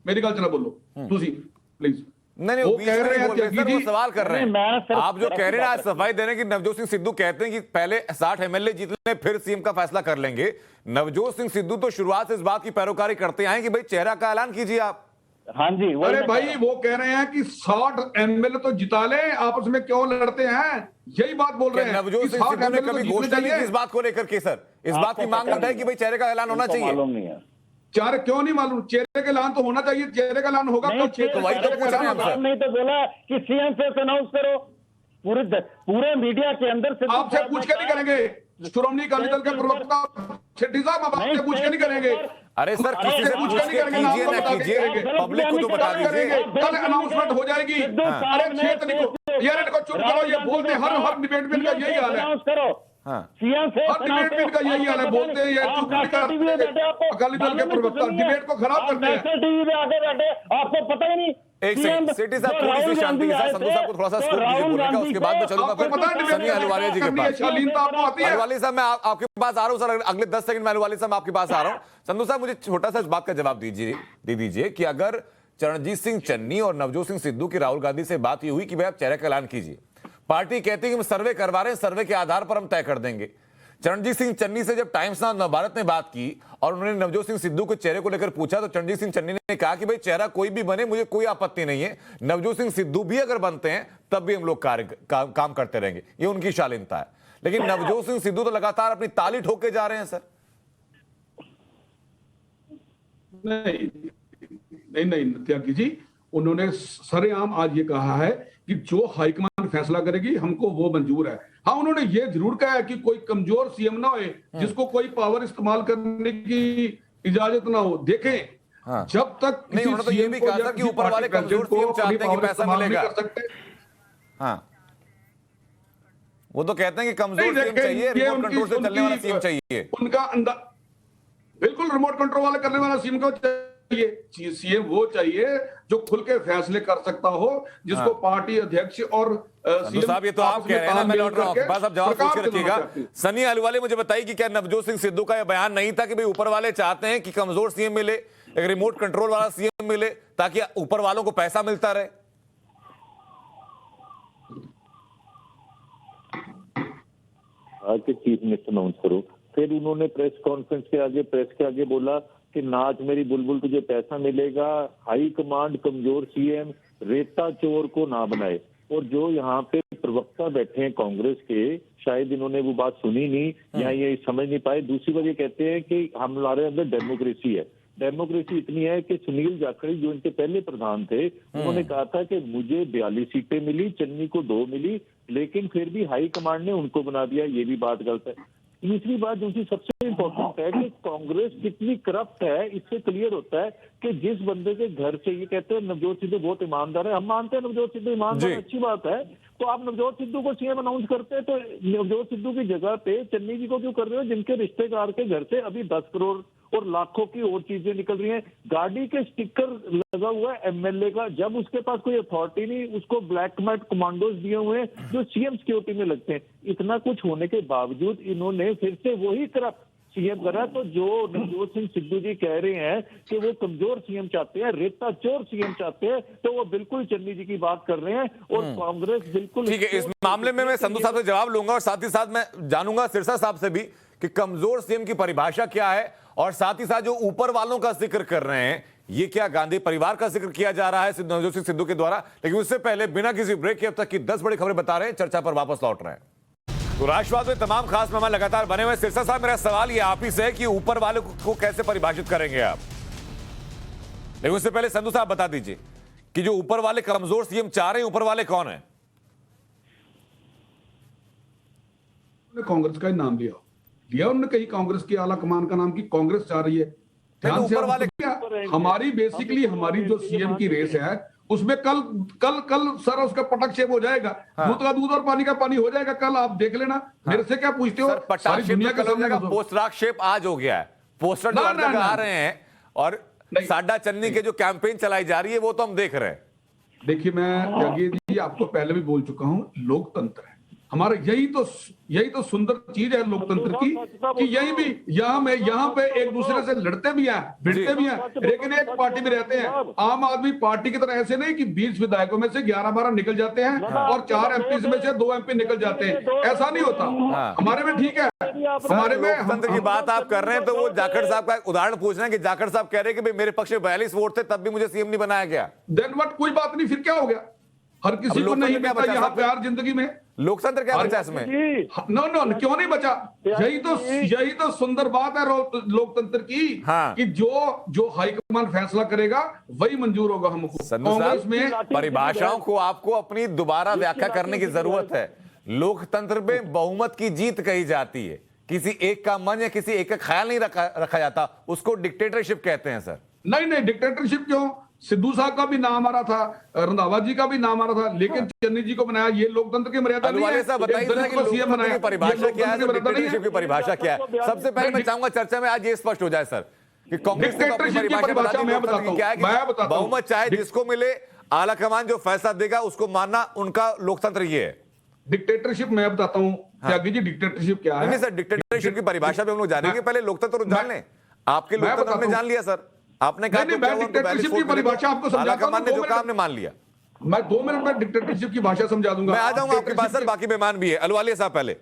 S7: मेरी गल चला बोलो तुसी प्लीज।
S1: नहीं,
S7: वो
S1: बीच
S7: कह
S1: में
S7: रहे
S1: नहीं
S7: हैं
S1: बोल रहे सर, वो सवाल कर रहे
S10: नहीं, मैं
S1: हैं।
S10: सिर्फ
S1: आप जो कह रहे हैं आज
S10: बात
S1: सफाई देने की, नवजोत सिंह सिद्धू कहते हैं कि पहले 60 एमएलए जीत लें फिर सीएम का फैसला कर लेंगे। नवजोत सिंह सिद्धू तो शुरुआत से इस बात की पैरोकारी करते आए कि भाई चेहरा का ऐलान कीजिए आप।
S10: हाँ जी, वही
S7: अरे
S10: मैं
S7: भाई वो कह रहे हैं कि 60 एमएलए तो जिता ले, आपस में क्यों लड़ते हैं, यही बात बोल रहे हैं।
S1: नवजोत
S7: कि
S1: सिंह
S7: 60
S1: सिद्धू ने
S7: MLA तो
S1: कभी
S7: जीतने
S1: घोषणा नहीं की
S7: चाहिए।
S1: इस बात को लेकर के सर, इस बात की मांग उठाई कि भाई चेहरे का ऐलान होना
S10: उनको
S1: चाहिए।
S10: मालूम नहीं है।
S7: चेहरे क्यों नहीं मालूम, चेहरे का ऐलान तो होना चाहिए, चेहरे का ऐलान होगा
S10: नहीं,
S7: तो
S1: वही तो पूछ रहे हैं हम सर।
S10: नहीं तो बोला कि सीएम से अनाउंस करो, पूरे मीडिया के अंदर से
S7: आपसे पूछ के नहीं करेंगे, श्रोमणी अकाली दल के प्रवक्ता शेट्टी साहब आप आपसे पूछ के नहीं करेंगे।
S1: अरे सर किसी से पूछ के कीजिए ना कीजिए, पब्लिक को तो बता दीजिए।
S7: कल अनाउंसमेंट हो जाएगी। अरे क्षेत्र को यार इनको चुप करो, ये बोलते हर डिबेट में इनका यही हाल है।
S10: अनाउंस करो
S1: हाँ।
S10: सीएम से
S7: हर डिबेट में इनका यही हाल है, बोलते हैं ये चुप नहीं करते। अकाली दल के प्रवक्ता डिबेट को खराब करते हैं।
S10: नेशनल टीवी पे आगे बैठे, आपको पता ही नहीं।
S1: एक सेकंड सिटी साहब थोड़ी सी शांति के साथ, संधू साहब को थोड़ा सा स्कोप दीजिए बोलने का, उसके बाद मैं चलूंगा
S7: आपको पता है
S1: फिर
S7: डिबेट
S1: सनी अहलुवालिया जी के पास।
S7: शालीनता आपको आती है।
S1: अहलुवालिया साहब मैं आपके पास आ रहा हूं सर, अगले 10 सेकंड में अहलुवालिया साहब आपके पास आ रहा हूं। संधू साहब मुझे छोटा सा इस बात का जवाब दे दीजिए कि अगर चरणजीत सिंह चन्नी और नवजोत सिंह सिद्धू की राहुल गांधी से बात ये हुई कि भाई आप चेहरे का ऐलान कीजिए, पार्टी कहती है कि हम सर्वे करवा रहे हैं, सर्वे के आधार पर हम तय कर देंगे। चरणजीत सिंह चन्नी से जब टाइम्स नाउ नवभारत ने बात की और उन्होंने नवजोत सिंह सिद्धू के चेहरे को लेकर पूछा तो चरणजीत सिंह चन्नी ने कहा कि भाई चेहरा कोई भी बने मुझे कोई आपत्ति नहीं है, नवजोत सिंह सिद्धू भी अगर बनते हैं तब भी हम लोग काम करते रहेंगे। ये उनकी शालीनता है। लेकिन नवजोत सिंह सिद्धू तो लगातार अपनी ताली ठोक के जा रहे हैं सर।
S7: नहीं त्यागी जी, उन्होंने सरेआम आज ये कहा है कि जो हाईकमान फैसला करेगी हमको वो मंजूर है। हाँ, उन्होंने ये जरूर कहा है कि कोई कमजोर सीएम ना हो जिसको कोई पावर इस्तेमाल करने की इजाजत ना हो। देखें
S1: हाँ।
S7: जब तक
S1: नहीं, उन्होंने तो ये भी कहा था कि ऊपर वाले कमजोर सीएम चाहते हैं कि पैसा मिलेगा। हाँ, वो तो कहते हैं कि कमजोर सीएम चाहिए, रिमोट कंट्रोल से चलने वाला सीएम चाहिए।
S7: उनका बिल्कुल रिमोट कंट्रोल वाला करने वाला सीएम को चाहिए। सीएम वो चाहिए जो खुल के फैसले कर सकता हो, जिसको पार्टी अध्यक्ष और
S1: साहब ये तो आप कह रहे हैं ना, मैं लौट रहा हूं आपके पास, आप जवाब पूछ के रखिएगा। सनी अहलुवालिया मुझे बताइए कि क्या नवजोत सिंह सिद्धू का यह बयान नहीं था कि भाई ऊपर वाले चाहते हैं कि कमजोर सीएम मिले, एक रिमोट कंट्रोल वाला सीएम मिले ताकि ऊपर वालों को पैसा मिलता रहे?
S10: कि चीफ मिनिस्टर अनाउंस करो। फिर उन्होंने प्रेस कॉन्फ्रेंस के आगे बोला कि नाच मेरी बुलबुल तुझे पैसा मिलेगा, हाई कमांड कमजोर सीएम, रेता चोर को ना बनाए। और जो यहाँ पे प्रवक्ता बैठे हैं कांग्रेस के, शायद इन्होंने वो बात सुनी नहीं या ये समझ नहीं पाए। दूसरी बात ये कहते हैं कि हमारे अंदर डेमोक्रेसी है। डेमोक्रेसी इतनी है कि सुनील जाखड़ी जो इनके पहले प्रधान थे, उन्होंने कहा था कि मुझे 42 सीटें मिली, चन्नी को 2 मिली, लेकिन फिर भी हाई कमांड ने उनको बना दिया। ये भी बात गलत है। तीसरी बात जो कि सबसे इम्पोर्टेंट है कि कांग्रेस कितनी करप्ट है, इससे क्लियर होता है कि जिस बंदे के घर से ये कहते हैं नवजोत सिद्धू बहुत ईमानदार है, हम मानते हैं नवजोत सिद्धू ईमानदार है, अच्छी बात है, तो आप नवजोत सिद्धू को सीएम अनाउंस करते हैं तो नवजोत सिद्धू की जगह पे चन्नी जी को क्यों कर रहे हो, जिनके रिश्तेदार के घर से अभी 10 करोड़ और लाखों की और चीजें निकल रही हैं। गाड़ी के स्टिकर लगा हुआ है एमएलए का, जब उसके पास कोई अथॉरिटी नहीं, उसको ब्लैक मैट कमांडोज दिए हुए हैं जो सीएम सिक्योरिटी में लगते हैं। इतना कुछ होने के बावजूद इन्होंने फिर से वही करप्ट सीएम करा। तो जो नवजोत सिंह सिद्धू जी कह रहे हैं कि वो कमजोर सीएम चाहते हैं, रेता चोर सीएम चाहते हैं, तो वो बिल्कुल चन्नी जी की बात कर रहे हैं और कांग्रेस बिल्कुल
S1: ठीक है। इस मामले में मैं संधू साहब से जवाब लूंगा और साथ ही साथ मैं जानूंगा सिरसा साहब से भी कि कमजोर सीएम की परिभाषा क्या है, और साथ ही साथ जो ऊपर वालों का जिक्र कर रहे हैं ये क्या गांधी परिवार का जिक्र किया जा रहा है नवजोत सिंह सिद्धू के द्वारा। लेकिन उससे पहले बिना किसी ब्रेक के अब तक की 10 बड़ी खबरें बता रहे हैं, चर्चा पर वापस लौट रहे हैं। तो राष्ट्रवाद में तमाम खास मेहमान लगातार बने हुए। सिरसा साहब, मेरा सवाल ये आप ही से है कि ऊपर वाले को कैसे परिभाषित करेंगे आप? लेकिन उससे पहले संधू साहब बता दीजिए कि जो ऊपर वाले कमजोर सीएम चाह रहे हैं, ऊपर वाले कौन है?
S7: कांग्रेस का ही नाम लिया उन्होंने, कहीं कांग्रेस की आला कमान का नाम की कांग्रेस चाह रही है। ध्यान से
S1: ऊपर वाले
S7: हमारी बेसिकली हमारी जो सीएम की रेस है उसमें कल सर उसका पटाक्षेप हो जाएगा। दूध का दूध और पानी का पानी हो जाएगा। कल आप देख लेना। मेरे से क्या पूछते हो? सारी दुनिया के सामने
S1: पोस्टराक्षेप आज हो गया है, पोस्टर जो हर जगह आ रहे हैं और साडा चन्नी के जो कैंपेन चलाई जा रही है वो तो हम देख रहे हैं।
S7: देखिए, मैं त्यागी जी आपको पहले भी बोल चुका हूं, लोकतंत्र है हमारा, यही तो सुंदर चीज है लोकतंत्र की, कि यही भी यहाँ पे एक दूसरे से लड़ते भी हैं, भिड़ते भी हैं, लेकिन एक पार्टी में रहते हैं। आम आदमी पार्टी की तरह ऐसे नहीं कि 20 विधायकों में से 11-12 निकल जाते हैं और 4 एमपी में से 2 एमपी निकल जाते हैं, ऐसा नहीं होता। हमारे में ठीक है, हमारे में
S1: लोकतंत्र की बात आप कर रहे हैं, तो वो जाखड़ साहब का एक उदाहरण पूछ रहे हैं कि जाखड़ साहब कह रहे हैं कि भाई मेरे पक्ष में 42 वोट थे, तब भी मुझे सीएम नहीं बनाया गया।
S7: देन व्हाट, कोई बात नहीं, फिर क्या हो गया? हर किसी को नहीं मिलता यहाँ प्यार जिंदगी में।
S1: लोकतंत्र क्या बचा इसमें?
S7: नो, क्यों नहीं बचा? यही तो सुंदर बात है लोकतंत्र की, कि जो हाईकमान फैसला करेगा वही मंजूर होगा हमको। कांग्रेस में
S1: परिभाषाओं को आपको अपनी दोबारा व्याख्या करने की जरूरत है। लोकतंत्र में बहुमत की जीत कही जाती है, किसी एक का मन या किसी एक का ख्याल नहीं रखा जाता, उसको डिक्टेटरशिप कहते हैं सर।
S7: नहीं, डिक्टेटरशिप क्यों? सिद्धू साहब का भी नाम आ रहा था, रंधावा जी का भी नाम आ रहा था, लेकिन चन्नी जी को बनाया। ये लोकतंत्र की मर्यादा नहीं है।
S1: बताइए कि परिभाषा क्या है, डिक्टेटरशिप की परिभाषा क्या है? सबसे पहले मैं चाहूंगा चर्चा में आज ये स्पष्ट हो जाए सर कि कांग्रेस की परिभाषा मैं बताता हूं, बहुमत चाहे जिसको मिले, आला कमान जो फैसला देगा उसको मानना, उनका लोकतंत्र ये है।
S7: डिक्टेटरशिप मैं बताता हूं त्यागी जी, डिक्टेटरशिप क्या है?
S1: नहीं सर, डिक्टेटरशिप की परिभाषा भी हम लोग जानेंगे, पहले लोकतंत्र जान लें। आपके लोकतंत्र हमने जान लिया सर, आपने कहा
S7: डिक्टेटरशिप की परिभाषा आपको समझाता हूं,
S1: जो काम ने मान लिया।
S7: मैं 2 मिनट में डिक्टेटरशिप की भाषा समझा दूंगा।
S1: मैं आ जाऊंगा आपके पास सर, बाकी मेहमान भी है। अलवालिया साहब पहले।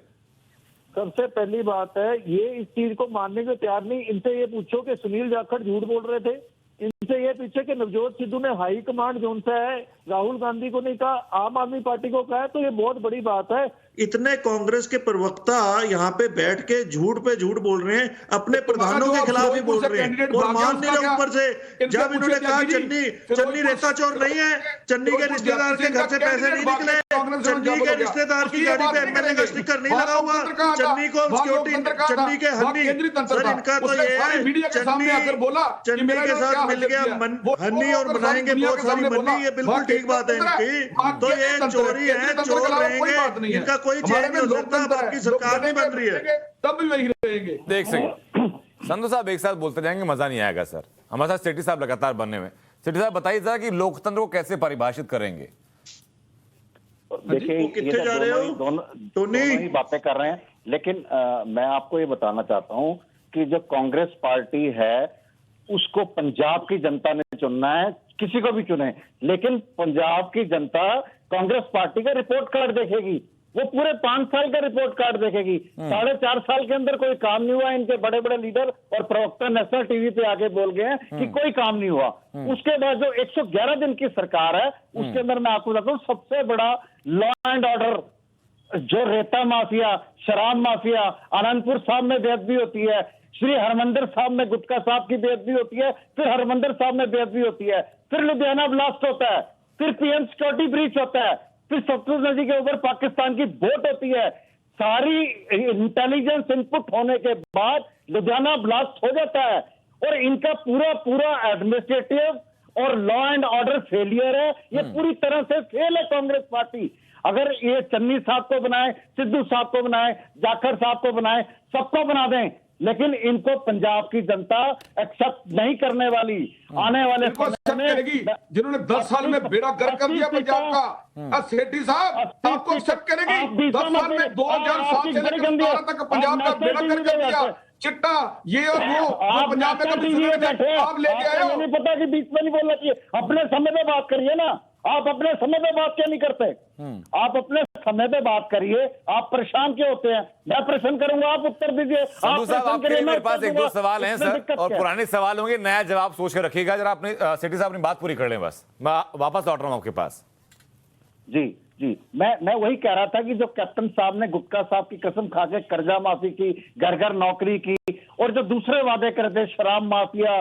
S10: सबसे पहली बात है, ये इस चीज को मानने को तैयार नहीं। इनसे ये पूछो कि सुनील जाखड़ झूठ बोल रहे थे, इनसे ये पूछे कि नवजोत सिद्धू ने हाई कमांड जो उनसे है राहुल गांधी को नहीं कहा, आम आदमी पार्टी को कहा है, तो ये बहुत बड़ी बात है।
S11: इतने कांग्रेस के प्रवक्ता यहाँ पे बैठ के झूठ पे झूठ बोल रहे हैं, अपने प्रधानों के खिलाफ ही बोल रहे हैं, और मान नहीं रहे ऊपर से। जब इन्होंने कहा चन्नी रेता चोर नहीं है, चन्नी के रिश्तेदार के घर से पैसे नहीं निकले, चन्नी के रिश्तेदार की गाड़ी पे एमएलए का स्टिकर नहीं लगा हुआ, चन्नी को सिक्योरिटी, चन्नी के हन्नी, सर इनका तो ये है, चन्नी के साथ मिल गया हन्नी और बनाएंगे बहुत सारी मन्नी, ये बिल्कुल ठीक बात है इनकी। तो ये चोरी है, चोर रहेंगे, इनका कोई चेंज नहीं हो सकता, आपकी सरकार नहीं बन रही है,
S7: तब भी वही रहेंगे।
S1: देख सके संधू साहब एक साथ बोलते जाएंगे, मजा नहीं आएगा सर। हमारे साथ सेठी साहब लगातार बनने में। सेठी साहब बताइए जरा कि लोकतंत्र को कैसे परिभाषित करेंगे?
S10: देखिए,
S11: कितने जा रहे हो?
S10: दोनों ही बातें कर रहे हैं, लेकिन मैं आपको ये बताना चाहता हूं कि जो कांग्रेस पार्टी है उसको पंजाब की जनता ने चुनना है, किसी को भी चुने, लेकिन पंजाब की जनता कांग्रेस पार्टी का रिपोर्ट कार्ड देखेगी, वो पूरे 5 साल का रिपोर्ट कार्ड देखेगी। 4.5 साल के अंदर कोई काम नहीं हुआ, इनके बड़े बड़े लीडर और प्रवक्ता नेशनल टीवी पे आके बोल गए हैं कि कोई काम नहीं हुआ। उसके बाद जो 111 दिन की सरकार है, उसके अंदर मैं आपको बताता हूँ, सबसे बड़ा लॉ एंड ऑर्डर, जो रेता माफिया, शराब माफिया, आनंदपुर साहब में बेअदबी होती है, श्री हरमंदिर साहब में गुटका साहब की बेअदबी होती है, फिर हरमंदिर साहब में बेअदबी होती है, फिर लुधियाना ब्लास्ट होता है, फिर पीएम सिक्योरिटी ब्रीच होता है, फिर सतलुज नदी के ऊपर पाकिस्तान की बोट होती है। सारी इंटेलिजेंस इनपुट होने के बाद लुधियाना ब्लास्ट हो जाता है, और इनका पूरा एडमिनिस्ट्रेटिव और लॉ एंड ऑर्डर फेलियर है। ये पूरी तरह से फेल है कांग्रेस पार्टी। अगर ये चन्नी साहब को बनाए, सिद्धू साहब को बनाए, जाखड़ साहब को बनाए, सबको बना दें, लेकिन इनको पंजाब की जनता एक्सेप्ट नहीं करने वाली। आने वाले
S7: जिन्होंने 10 साल में बेड़ा गर्क कर दिया पंजाब का, सेठी साहब आपको एक्सेप्ट करेगी? 10 साल में 2007 से लेकर 2012 तक पंजाब का बेड़ा गर्क कर दिया, चिट्टा ये और वो पंजाब में बैठे आप लेके आए हो।
S10: नहीं पता कि बीच में नहीं बोलना चाहिए, अपने समय पे बात करिए ना। आप अपने समय पे बात क्यों नहीं करते? आप अपने समय पे बात करिए, आप परेशान क्यों होते हैं? मैं प्रश्न करूंगा, आप उत्तर दीजिए।
S1: संधू साहब आपके लिए मेरे पास 1-2 सवाल हैं सर, और पुराने सवाल होंगे, नया जवाब सोच कर रखिएगा। जरा आपने सेठी साहब अपनी बात पूरी कर लें, बस मैं वापस लौट रहा हूं आपके पास।
S10: जी, मैं वही कह रहा था कि जो कैप्टन साहब ने गुटका साहब की कसम खा के कर्जा माफी की, घर घर नौकरी की, और जो दूसरे वादे करते, शराब माफिया,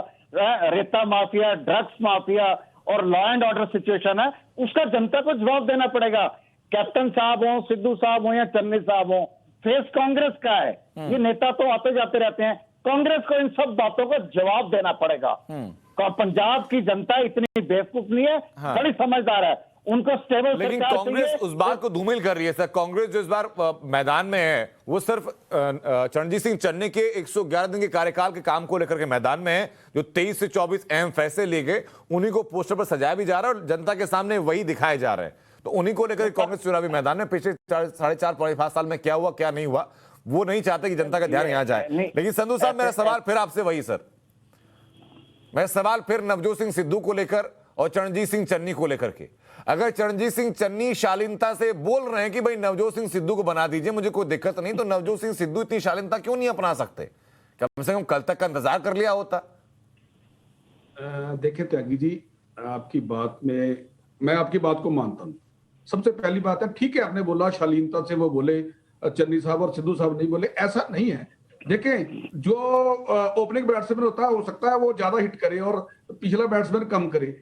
S10: रेता माफिया, ड्रग्स माफिया और लॉ एंड ऑर्डर सिचुएशन है, उसका जनता को जवाब देना पड़ेगा। कैप्टन साहब हो, सिद्धू साहब हो या चन्नी साहब हो, फेस कांग्रेस का है। ये नेता तो आते जाते रहते हैं, कांग्रेस को इन सब बातों का जवाब देना पड़ेगा। पंजाब की जनता इतनी बेवकूफ नहीं है, बड़ी समझदार है। उनको स्टेबल
S1: लेकिन
S10: सरकार
S1: कांग्रेस
S10: चाहिए।
S1: उस बात को धूमिल कर रही है सर। कांग्रेस जो इस बार मैदान में है वो सिर्फ चरणजीत सिंह चन्नी के 111 दिन के कार्यकाल के काम को लेकर के मैदान में है। जो 23 से 24 अहम फैसले लिए गए उन्हीं को पोस्टर पर सजाया भी जा रहा है और जनता के सामने वही दिखाए जा रहे हैं। तो उन्हीं को लेकर कांग्रेस चुनावी मैदान में पिछले 4.5 साल में क्या हुआ क्या नहीं हुआ वो नहीं चाहते कि जनता का ध्यान यहाँ जाए। लेकिन संधू साहब, मेरा सवाल फिर आपसे वही सर, मैं सवाल फिर नवजोत सिंह सिद्धू को लेकर और चरणजीत सिंह चन्नी को लेकर के। अगर चरणजीत सिंह चन्नी शालीनता से बोल रहे हैं कि भाई नवजोत सिंह सिद्धू को बना दीजिए, मुझे कोई दिक्कत नहीं, तो नवजोत सिंह सिद्धू इतनी शालीनता क्यों नहीं अपना सकते? कम से कम कल तक का इंतजार कर लिया होता।
S7: देखिए त्यागी जी, आपकी बात में मैं आपकी बात को मानता हूं। सबसे पहली बात है, ठीक है आपने बोला शालीनता से वो बोले, चन्नी साहब और सिद्धू साहब नहीं बोले, ऐसा नहीं है। देखें, जो ओपनिंग बैट्समैन होता है हो सकता है वो ज्यादा हिट करे और पिछला बैट्समैन कम करे।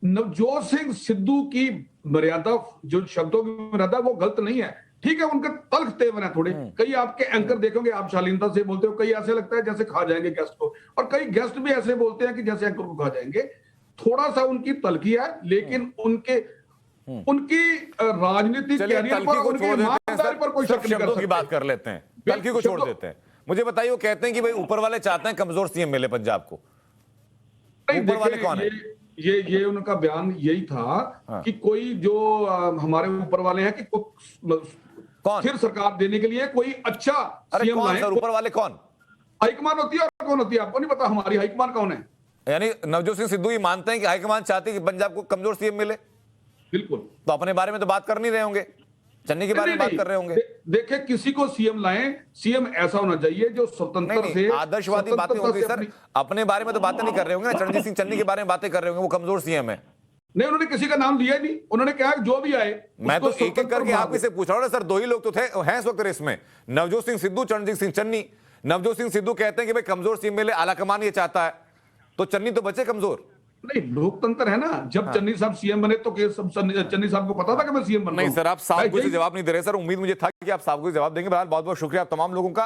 S7: नवजोत सिंह सिद्धू की मर्यादा, जो शब्दों की मर्यादा, वो गलत नहीं है। ठीक है, उनके तल्ख तेवर है थोड़े। कई आपके एंकर देखोगे आप शालीनता से बोलते हो, कई ऐसे लगता है जैसे खा जाएंगे गेस्ट को, और कई गेस्ट भी ऐसे बोलते हैं कि जैसे एंकर को खा जाएंगे। थोड़ा सा उनकी तल्खी है, लेकिन उनकी राजनीतिक कैरियर पर, उनकी ईमानदारी पर कोई शक नहीं कर
S1: शब्दों की
S7: सकते।
S1: बात कर लेते हैं, तल्खी को छोड़ देते हैं। मुझे बताइए, वो कहते हैं कि भाई ऊपर वाले चाहते हैं कमजोर सीएम मिले पंजाब को। ऊपर वाले कौन है?
S7: ये उनका बयान यही था कि कोई जो हमारे ऊपर वाले हैं कि
S1: कौन
S7: फिर सरकार देने के लिए कोई अच्छा सीएम
S1: कौन
S7: लाए।
S1: सर? ऊपर वाले कौन?
S7: हाईकमान होती है और कौन होती है आपको नहीं पता? हमारी हाईकमान कौन है?
S1: यानी नवजोत सिंह सिद्धू ये मानते हैं कि हाईकमान चाहती है कि पंजाब को कमजोर सीएम मिले।
S7: बिल्कुल।
S1: तो अपने बारे में तो बात कर नहीं रहे होंगे, चन्नी के बारे में बात कर रहे होंगे।
S7: देखे, किसी को सीएम लाएं, सीएम ऐसा होना चाहिए जो स्वतंत्र से,
S1: आदर्शवादी बातें होंगी सर। अपने बारे में तो बातें नहीं कर रहे होंगे ना, चरणजीत सिंह चन्नी के बारे में बातें कर रहे होंगे, वो कमजोर सीएम है।
S7: नहीं, उन्होंने किसी का नाम लिया ही नहीं। उन्होंने कहा जो भी आए।
S1: मैं तो एक एक करके आप इसे पूछ रहा हूं सर। दो ही लोग तो थे, हैं इस वक्त रेस में, नवजोत सिंह सिद्धू, चरणजीत सिंह चन्नी। नवजोत सिंह सिद्धू कहते हैं कि भाई कमजोर सीएम मिले, आलाकमान ये चाहता है, तो चन्नी तो बचे कमजोर।
S7: नहीं, लोकतंत्र है ना। जब चन्नी साहब सीएम बने तो चन्नी साहब को पता था कि मैं सीएम बनूंगा।
S1: नहीं सर, आप साफ कुछ जवाब नहीं दे रहे सर। उम्मीद मुझे था कि आप साफ कुछ जवाब देंगे। बहुत बहुत शुक्रिया आप तमाम लोगों का।